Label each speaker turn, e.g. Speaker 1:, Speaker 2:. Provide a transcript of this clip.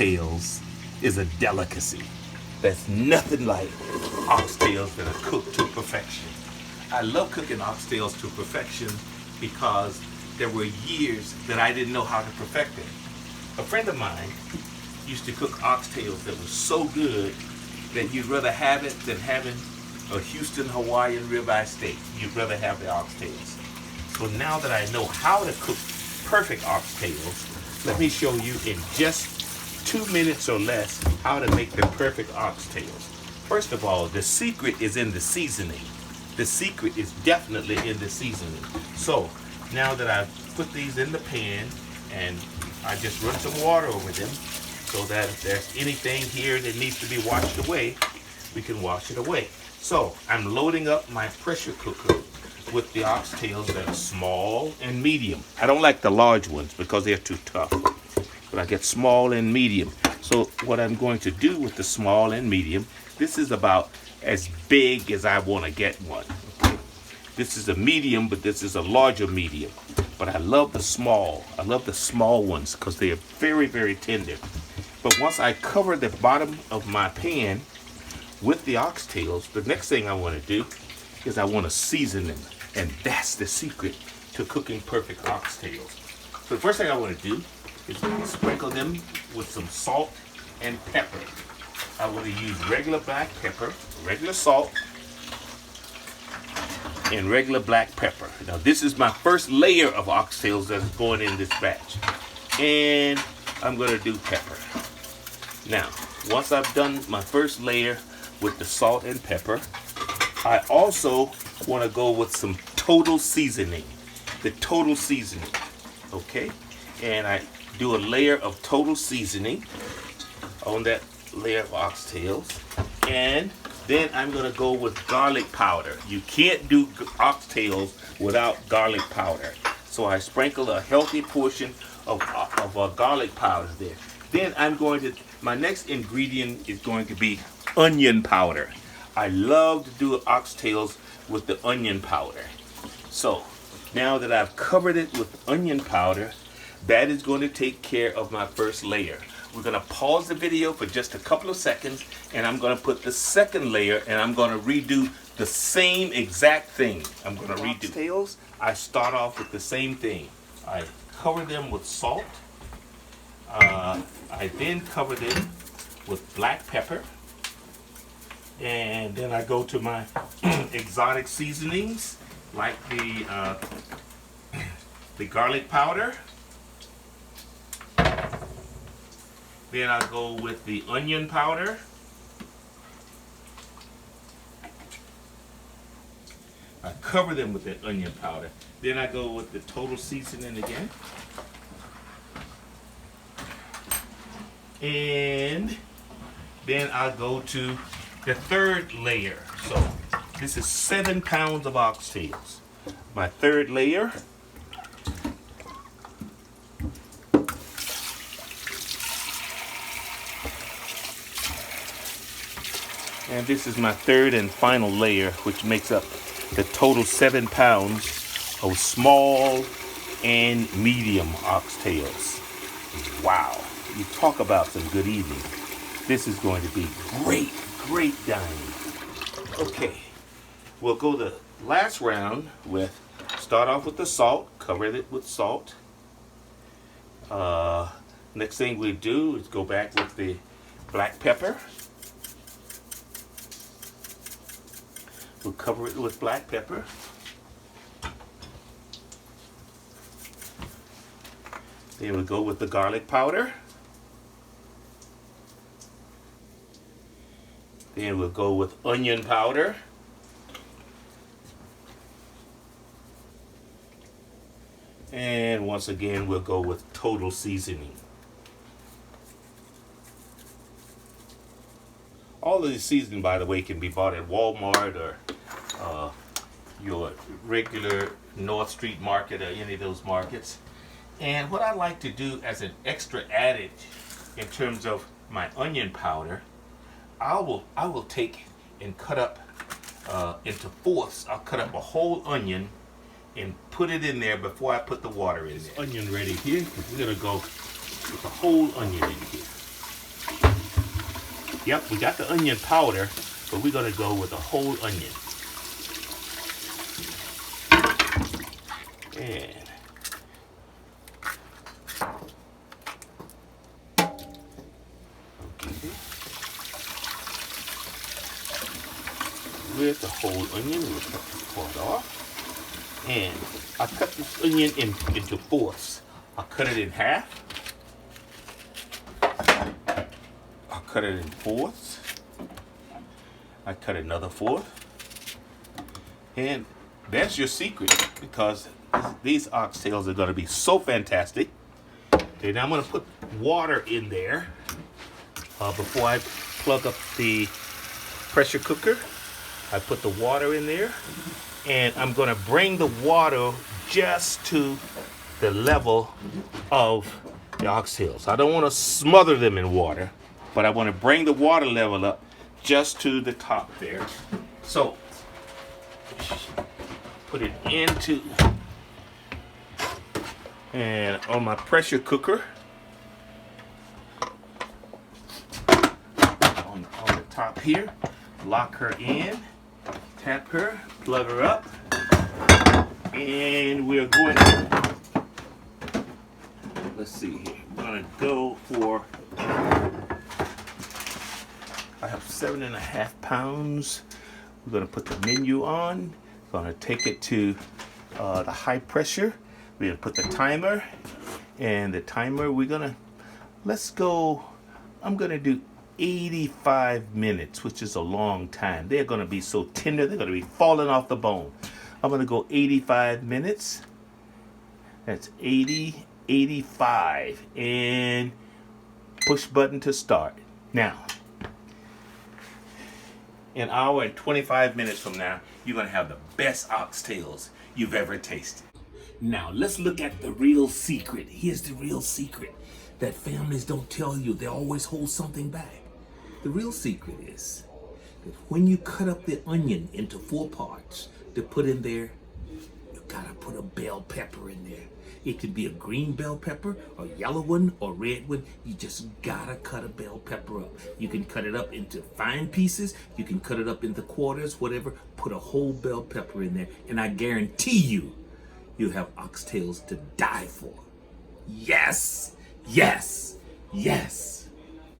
Speaker 1: oxtails is a delicacy. There's nothing like oxtails that are cooked to perfection. I love cooking oxtails to perfection because there were years that I didn't know how to perfect it. A friend of mine used to cook oxtails that were so good that you'd rather have it than having a Houston Hawaiian ribeye steak. You'd rather have the oxtails. So now that I know how to cook perfect oxtails, let me show you in just 2 minutes or less how to make the perfect oxtails. First of all, the secret is in the seasoning. The secret is definitely in the seasoning. So now that I've put these in the pan and I just run some water over them so that if there's anything here that needs to be washed away, we can wash it away. So I'm loading up my pressure cooker with the oxtails that are small and medium. I don't like the large ones because they're too tough, but I get small and medium. So what I'm going to do with the small and medium, this is about as big as I want to get one. Okay? This is a medium, but this is a larger medium. But I love the small. I love the small ones because they are very, very tender. But once I cover the bottom of my pan with the oxtails, the next thing I want to do is I want to season them. And that's the secret to cooking perfect oxtails. So the first thing I want to do is sprinkle them with some salt and pepper. I want to use regular black pepper, regular salt, and regular black pepper. Now this is my first layer of oxtails that's going in this batch. And I'm going to do pepper. Now, once I've done my first layer with the salt and pepper, I also want to go with some total seasoning. The total seasoning, okay? And I do a layer of total seasoning on that layer of oxtails. And then I'm going to go with garlic powder. You can't do oxtails without garlic powder. So I sprinkle a healthy portion of garlic powder there. Then my next ingredient is going to be onion powder. I love to do oxtails with the onion powder. So now that I've covered it with onion powder, that is going to take care of my first layer. We're going to pause the video for just a couple of seconds, and I'm going to put the second layer, and I'm going to redo the same exact thing. I'm going to redo. Oxtails, I start off with the same thing. I cover them with salt. I then cover them with black pepper. And then I go to my exotic seasonings, like the garlic powder. Then I go with the onion powder. I cover them with the onion powder. Then I go with the total seasoning again. And then I go to the third layer. So this is 7 pounds of oxtails. My third layer. And this is my third and final layer, which makes up the total 7 pounds of small and medium oxtails. Wow, you talk about some good eating. This is going to be great, great dining. Okay, we'll go the last round with, start off with the salt, cover it with salt. Next thing we do is go back with the black pepper. We'll cover it with black pepper. Then we'll go with the garlic powder. Then we'll go with onion powder. And once again, we'll go with total seasoning. All of the seasoning, by the way, can be bought at Walmart or your regular North Street market or any of those markets. And what I like to do as an extra adage in terms of my onion powder, I will take and cut up into fourths. I'll cut up a whole onion and put it in there before I put the water in there. Onion ready here. We're gonna go with the whole onion in here. Yep, we got the onion powder, but we're gonna go with a whole onion. And okay. With the whole onion, we'll cut this part off. And I cut this onion into fourths. I'll cut it in half. I'll cut it in fourths. I cut another fourth. And that's your secret, because these oxtails are going to be so fantastic. And I'm going to put water in there before I plug up the pressure cooker. I put the water in there, and I'm going to bring the water just to the level of the oxtails. I don't want to smother them in water, but I want to bring the water level up just to the top there. So put it into, and on my pressure cooker, on the top here, lock her in, tap her, plug her up, and we're going to, let's see here, we're going to go for, I have 7.5 pounds. We're going to put the menu on. Going to take it to the high pressure. We're going to put the timer, and the timer we're going to, let's go, I'm going to do 85 minutes, which is a long time. They're going to be so tender, they're going to be falling off the bone. I'm going to go 85 minutes. That's 80, 85, and push button to start. Now, an hour and 25 minutes from now, you're going to have the best oxtails you've ever tasted. Now, let's look at the real secret. Here's the real secret that families don't tell you. They always hold something back. The real secret is that when you cut up the onion into 4 parts to put in there, you gotta put a bell pepper in there. It could be a green bell pepper, a yellow one, or red one. You just gotta cut a bell pepper up. You can cut it up into fine pieces. You can cut it up into quarters, whatever. Put a whole bell pepper in there, and I guarantee you, you'll have oxtails to die for. Yes, yes, yes.